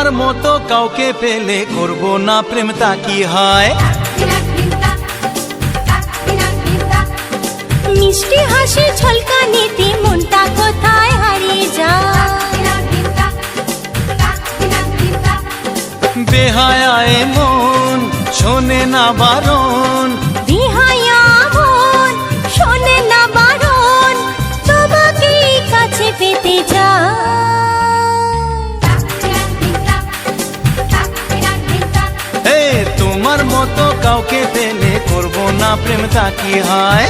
তোমার মতো কাউকে পেলে করব না প্রেম, তা কি হয়? মিষ্টি হাসি ঝলকানিতে মনটা কোথায় হারিয়ে যায়। বেহায়ায় মন শোনে না বারণ, বেহায়া মন শোনে না বারণ, তোমাকে কাছে পেতে তোমার মতো কাউকে পেলে করব না প্রেম, তা কি হয়?